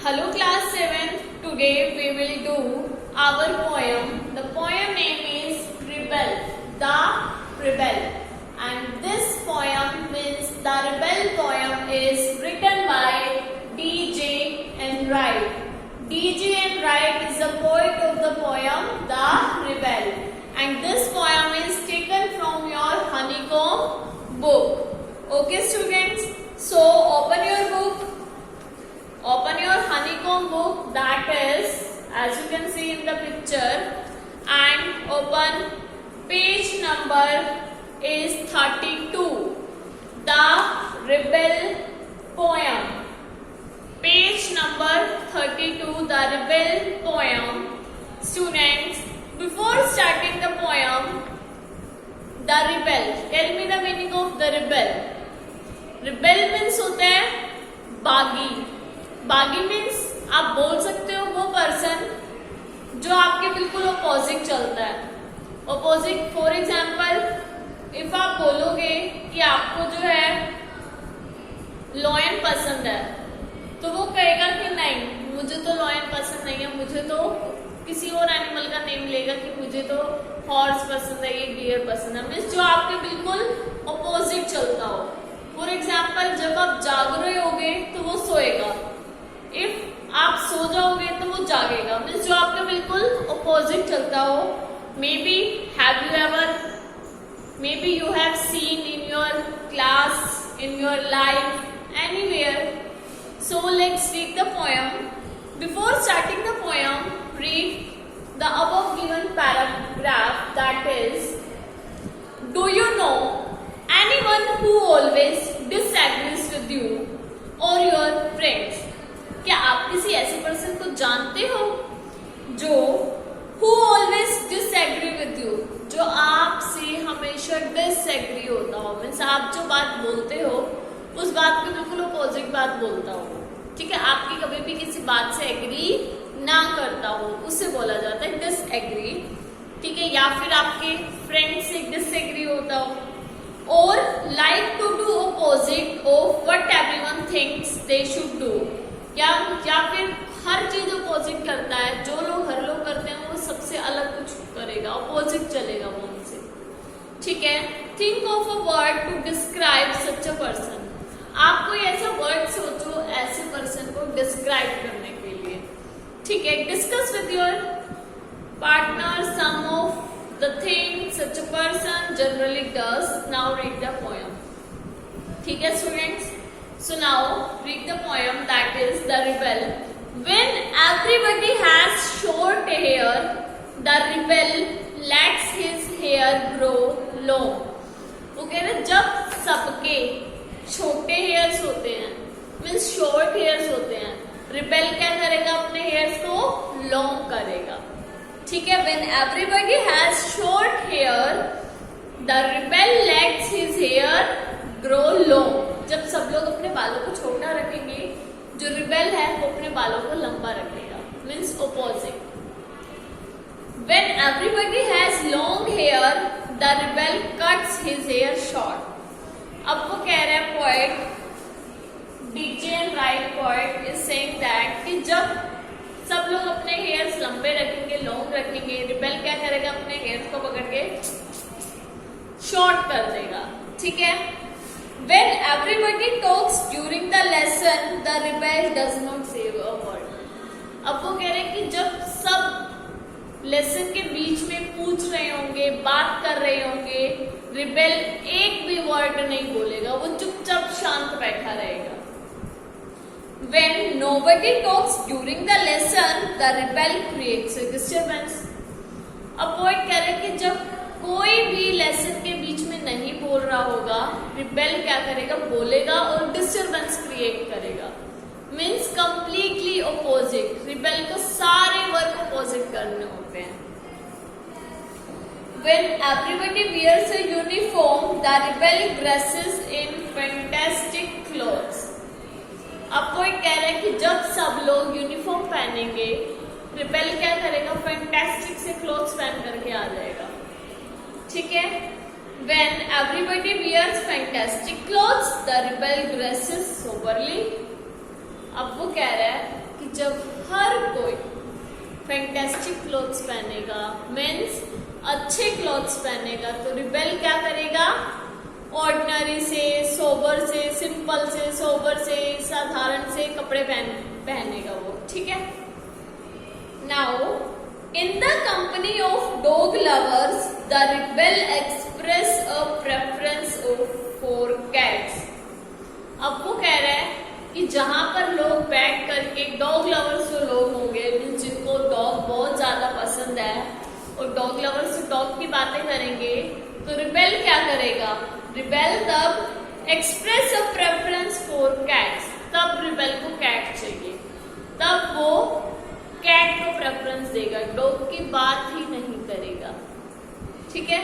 Hello class 7th. Today we will do our poem. The poem name is Rebel. The Rebel. And this poem means the Rebel poem is written by D.J. Enright. D.J. Enright is the poet of the poem The Rebel. And this poem is taken from your Honeycomb book. Okay students, so open your book. Open your Honeycomb book, that is, as you can see in the picture, and open page number is 32. The Rebel poem. Page number 32, The Rebel poem. Students, before starting the poem, The Rebel. Tell me the meaning of the rebel. Rebel means होता है बागी. बागी means आप बोल सकते हो वो person जो आपके बिल्कुल अपोजिट चलता है. अपोजिट फॉर एग्जाम्पल इफ आप बोलोगे कि आपको जो है लॉयन पसंद है तो वो कहेगा कि नहीं मुझे तो लॉयन पसंद नहीं है, मुझे तो किसी और एनिमल का नेम लेगा कि मुझे तो हॉर्स पसंद है, ये डियर पसंद है. मीन्स जो आपके बिल्कुल अपोजिट चलता हो. फॉर एग्जाम्पल जब आप जाग रहे होगे तो वो सोएगा, इफ आप सो जाओगे तो वो जागेगा. मीन्स जो आपके बिल्कुल अपोजिट चलता हो. May be you have seen in your class, in your life, anywhere. So let's read the poem. Before starting the poem, read the above given paragraph, that is, do you know anyone who always disagrees with you or your friends? क्या आप किसी ऐसे person को जानते हो जो who always disagree with you, जो आपसे हमेशा डिसएग्री होता हो. मीन्स आप जो बात बोलते हो उस बात के बिल्कुल अपोजिट बात बोलता हो. ठीक है, आपकी कभी भी किसी बात से एग्री ना करता हो, उससे बोला जाता है डिसएग्री. ठीक है, या फिर आपके फ्रेंड से डिसएग्री होता हो. और like to do opposite of what everyone thinks they should do, या फिर हर चीज अपोजिट करता है. जो लोग हर लोग करते हैं वो सबसे अलग कुछ करेगा, अपोजिट चलेगा वो उनसे. ठीक है, think of a word to describe such a person. आप कोई ऐसा वर्ड सोचो ऐसे पर्सन को डिस्क्राइब करने के लिए. ठीक है, discuss with your partner some of the thing such a person generally does. Now read the poem. ठीक है students, so now read the poem, that is The Rebel. When everybody has short hair, the rebel lets his hair grow long. वो कह रहे जब सबके छोटे hairs होते हैं, मीन्स शॉर्ट हेयर्स होते हैं, रिबेल क्या करेगा अपने हेयर्स को लॉन्ग करेगा. ठीक है, when everybody has short hair, the rebel lets his hair grow long. जब सब लोग अपने बालों को छोटा रखेंगे, जो रिबेल है वो अपने बालों को लंबा रखेगा. Means opposite. When everybody has long hair, the rebel cuts his hair short. अब वो कह रहे हैं poet D.J. Enright poet is saying that कि जब सब लोग अपने हेयर्स लंबे रखेंगे, लॉन्ग रखेंगे, रिबेल क्या करेगा अपने हेयर्स को पकड़ के शॉर्ट कर देगा. ठीक है, when everybody talks during the lesson, the rebel does not say a word. अब वो कह रहे हैं कि जब सब लेसन के बीच में पूछ रहे होंगे, बात कर रहे होंगे, रिबेल एक भी वर्ड नहीं बोलेगा, वो चुपचाप शांत बैठा रहेगा. When nobody talks during the lesson, the rebel creates a disturbance. अब वो कह रहे हैं कि जब कोई भी लेसन के बीच में नहीं बोल रहा होगा, रिबेल क्या करेगा, बोलेगा और डिस्टर्बेंस क्रिएट करेगा. Means completely opposite. रिबेल को सारे वर्क अपोजिट करने होते हैं. When everybody wears a uniform, the rebel dresses in fantastic clothes. अब वो कह रहे हैं कि जब सब लोग यूनिफॉर्म पहनेंगे, रिबेल क्या करेगा, फैंटास्टिक से क्लोथ्स पहन करके आ जाएगा. ठीक है, when everybody wears fantastic clothes, the rebel dresses soberly. अब वो कह रहा है कि जब हर कोई फैंटेस्टिक क्लोथ्स पहनेगा, मीन्स अच्छे क्लोथ्स पहनेगा, तो रिबेल क्या करेगा? ऑर्डिनरी से, सोबर से, सिंपल से, सोबर से, साधारण से कपड़े पहनेगा वो, ठीक है। Now in the company of dog lovers the rebel express a preference for cats. अब वो कह रहा है कि जहां पर लोग बैठ करके, डॉग लवर्स जो लोग होंगे जिनको डॉग बहुत ज्यादा पसंद है और डॉग लवर्स डॉग की बातें करेंगे, तो रिबेल क्या करेगा? रिबेल तब express a preference for cats, तब रिबेल को कैट चाहिए, तब वो कैट को प्रेफरेंस देगा, डॉग की बात ही नहीं करेगा, ठीक है।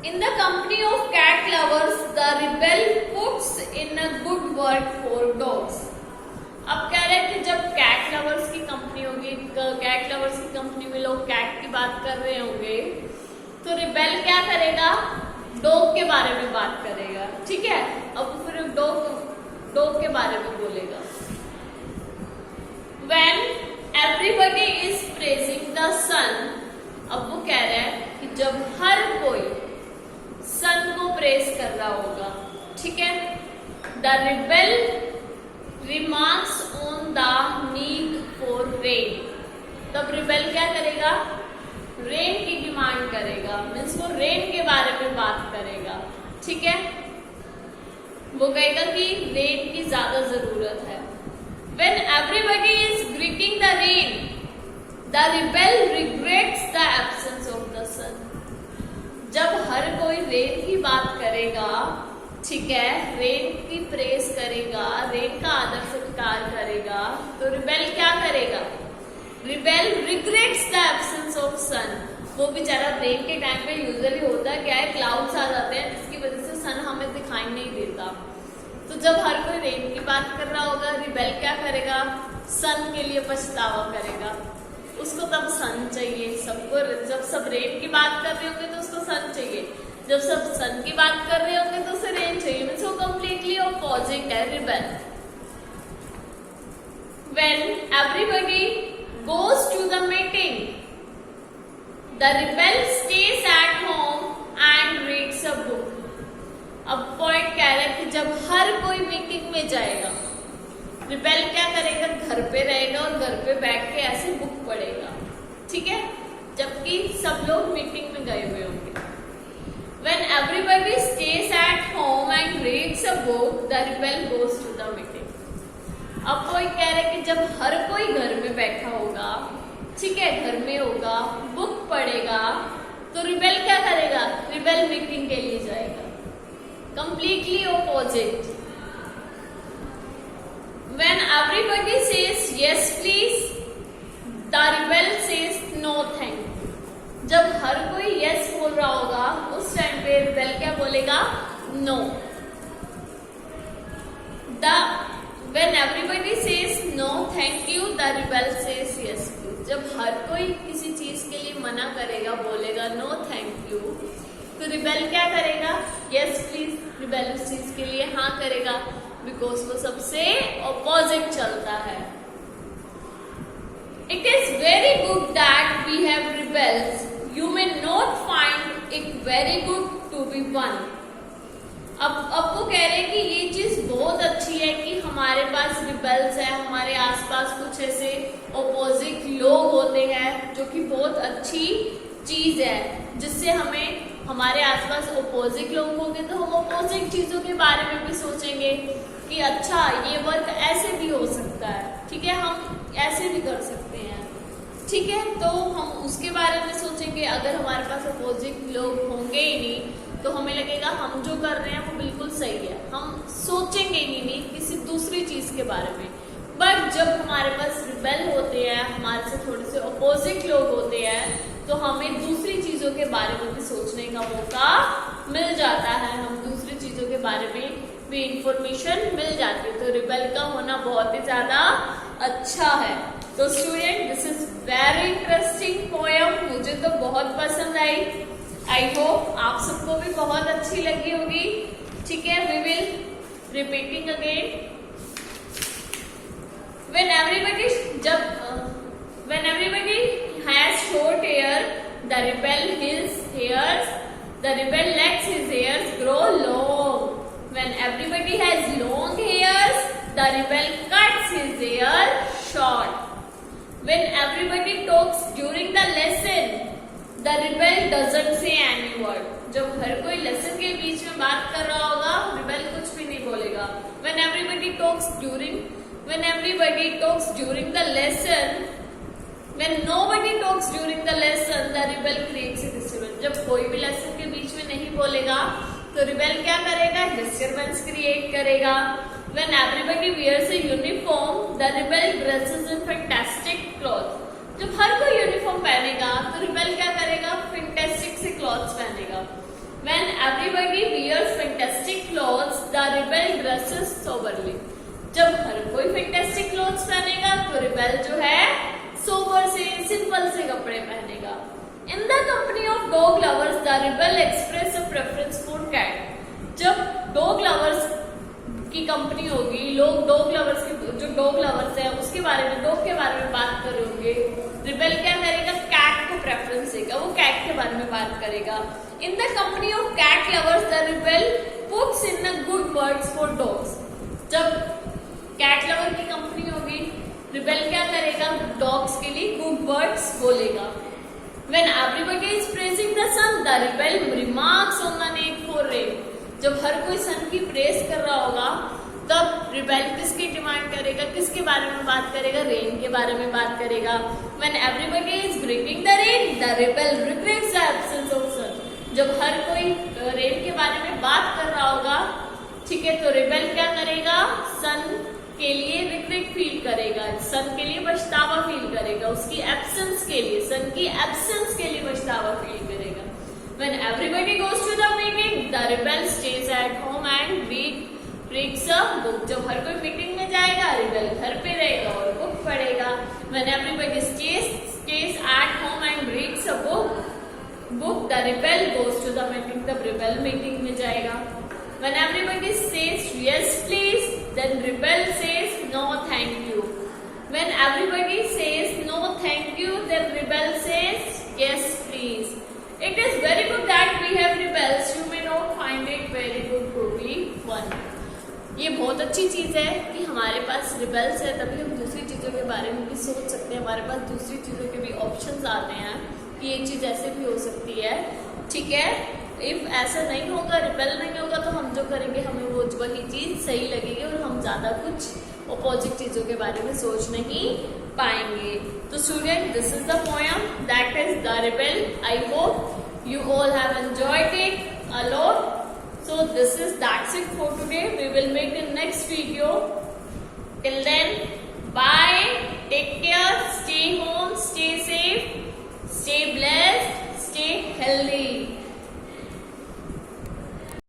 In the company of cat lovers, the rebel puts in a good word for dogs. अब कह रहे हैं कि जब कैट लवर्स की कंपनी होगी, कैट लवर्स की कंपनी में लोग कैट की बात कर रहे होंगे, तो रिबेल क्या करेगा? डॉग के बारे में बात करेगा, ठीक है। अब फिर डॉग के बारे में बोलेगा। When everybody is praising the sun, अब वो कह रहा है कि जब हर कोई सन को प्रेस कर रहा होगा, ठीक है। The rebel remarks on the need for rain, तब रिबेल क्या करेगा? रेन की डिमांड करेगा, मीन्स वो रेन के बारे में बात करेगा, ठीक है। वो कहेगा कि रेन की ज्यादा जरूरत है। When everybody is greeting the rain, the rebel regrets the absence of the sun. जब हर कोई रेन की बात करेगा, ठीक है, रेन की प्रेस करेगा, रेन का आदर सत्कार करेगा, तो रिबेल क्या करेगा? Rebel regrets the absence of sun. वो बेचारा रेन के टाइम पे यूजुअली होता क्या है, क्लाउड्स आ जाते हैं जिसकी वजह से सन हमें दिखाई नहीं देता। तो जब हर कोई रेन की बात कर रहा होगा, रिबेल क्या करेगा? सन के लिए पछतावा करेगा, उसको तब सन चाहिए। सबको जब सब रेन की बात कर रहे होंगे तो उसको सन चाहिए, जब सब सन की बात कर रहे होंगे तो उसे रेन चाहिए, मीन्स वो कंप्लीटली ऑपोजिट है rebel. When everybody goes to the meeting, the rebel stays at home and reads a book. अब पॉइंट कह रहा है कि जब हर कोई मीटिंग में जाएगा, रिबेल क्या करेगा? घर पे रहेगा और घर पे बैठ के ऐसे बुक पढ़ेगा, ठीक है, जबकि सब लोग मीटिंग में गए हुए होंगे। When everybody stays at home and reads a book, the rebel goes to the meeting. अब कोई कह रहा है कि जब हर कोई घर में बैठा होगा, ठीक है, घर में होगा, बुक पढ़ेगा, तो रिबेल क्या करेगा? रिबेल मीटिंग के लिए जाएगा, completely opposite. When everybody says yes please, the rebel says no thank you. जब हर कोई yes बोल रहा होगा, उस टाइम पे रिबेल क्या बोलेगा? no. When everybody says no thank you, the rebel says yes please. जब हर कोई किसी चीज के लिए मना करेगा, बोलेगा no thank you, तो रिबेल क्या करेगा? yes please, रिबेल उस चीज के लिए हाँ करेगा, बिकॉज वो सबसे ऑपोजिट चलता है। It is very good that we have rebels. You may not find it very good to be one. अब वो कह रहे हैं कि ये चीज बहुत अच्छी है कि हमारे पास रिबेल्स है, हमारे आसपास कुछ ऐसे ऑपोजिट लोग होते हैं, जो कि बहुत अच्छी चीज है, जिससे हमें हमारे आसपास ऑपोजिट लोग होंगे तो हम ऑपोजिट चीजों के बारे में भी सोचेंगे कि अच्छा ये वर्क ऐसे भी हो सकता है, ठीक है, हम ऐसे भी कर सकते हैं, ठीक है, तो हम उसके बारे में सोचेंगे। अगर हमारे पास अपोजिट लोग होंगे ही नहीं तो हमें लगेगा हम जो कर रहे हैं वो बिल्कुल सही है, हम सोचेंगे ही नहीं किसी दूसरी चीज के बारे में। बट जब हमारे पास रिबेल होते हैं, हमारे से थोड़े से अपोजिट लोग होते हैं, तो हमें दूसरी चीजों के बारे में भी सोचने का मौका मिल जाता है, हम दूसरी चीजों के बारे में भी इंफॉर्मेशन मिल जाती है। तो रिबेल का होना बहुत ही ज्यादा अच्छा है। तो student, this is very interesting poem, मुझे तो बहुत पसंद आई। आई होप आप सबको भी बहुत अच्छी लगी होगी। ठीक है, we will repeating again. rebel his hairs, the rebel lets his hairs grow long. When everybody has long hairs, the rebel cuts his hair short. When everybody talks during the lesson, the rebel doesn't say any word. जब हर कोई lesson के बीच में बात कर रहा होगा, rebel कुछ भी नहीं बोलेगा. When everybody talks during the lesson, when nobody talks during the lesson, the rebel creates a disturbance. जब कोई भी लेसन के बीच में नहीं बोलेगा, तो rebel क्या करेगा? Disturbance create करेगा. When everybody wears a uniform, the rebel dresses in fantastic clothes. जब हर कोई यूनिफॉर्म पहनेगा तो रिबेल क्या करेगा? फैंटास्टिक से क्लॉथ्स पहनेगा. When everybody wears fantastic clothes, the rebel dresses soberly. जब हर कोई फैंटास्टिक क्लॉथ्स पहनेगा तो रिबेल जो है सोबर से, सिंपल से कपड़े पहनेगा. In the company of dog lovers, the rebel express a preference for cat. जब dog lovers की कंपनी होगी, लोग डॉग लवर्स की, जो डॉग लवर्स है उसके बारे में, डॉग के बारे में बात कर रहे होंगे, रिबेल क्या करेगा? कैट को प्रेफरेंस देगा, वो कैट के बारे में बात करेगा. In the company of cat lovers, the rebel puts in the good words for dogs. जब कैट लवर की कंपनी होगी, रिबेल क्या करेगा? डॉग्स के लिए गुड वर्ड्स बोलेगा. When everybody is praising the sun, the rebel remarks on the need for rain. जब हर कोई सन की प्रेस कर रहा होगा, तब रिबेल किसकी डिमांड करेगा? किसके बारे में बात करेगा? रेन के बारे में बात करेगा. When everybody is bringing the rain, the rebel regrets the absence of sun. जब हर कोई रेन के बारे में बात कर रहा होगा, ठीक है, तो रिबेल क्या करेगा? सन के लिए रिग्रेट फील करेगा, सन के लिए पछतावा फील करेगा, उसकी एब्सेंस के लिए, सन की एब्सेंस के लिए पछतावा फील करेगा. When everybody goes to the meeting, the rebel stays at home and reads a book. जब हर कोई मीटिंग में जाएगा, रिबेल घर पे रहेगा और बुक पढ़ेगा. When everybody stays at home and reads a book, the rebel goes to the meeting. तब रिबेल मीटिंग में जाएगा. When everybody says yes please, then rebel says no thank you. When everybody says no thank you, then rebel says yes please. It is very good that we have rebels. You may not find it very good to be one. ये बहुत अच्छी चीज है कि हमारे पास rebels है, तभी हम दूसरी चीजों के बारे में भी सोच सकते हैं. हमारे पास दूसरी चीजों के भी ऑप्शंस आते हैं कि ये चीज ऐसे भी हो सकती है. ठीक है, इफ ऐसा नहीं होगा, रिबेल नहीं होगा, तो हम जो करेंगे हमें वो वही चीज सही लगेगी और हम ज्यादा कुछ अपोजिट चीजों के बारे में सोच नहीं पाएंगे. तो student, this is the poem that is the rebel. I hope you all have enjoyed it a lot. So that's it for today. We will make the next video. Till then, bye, take care, stay home,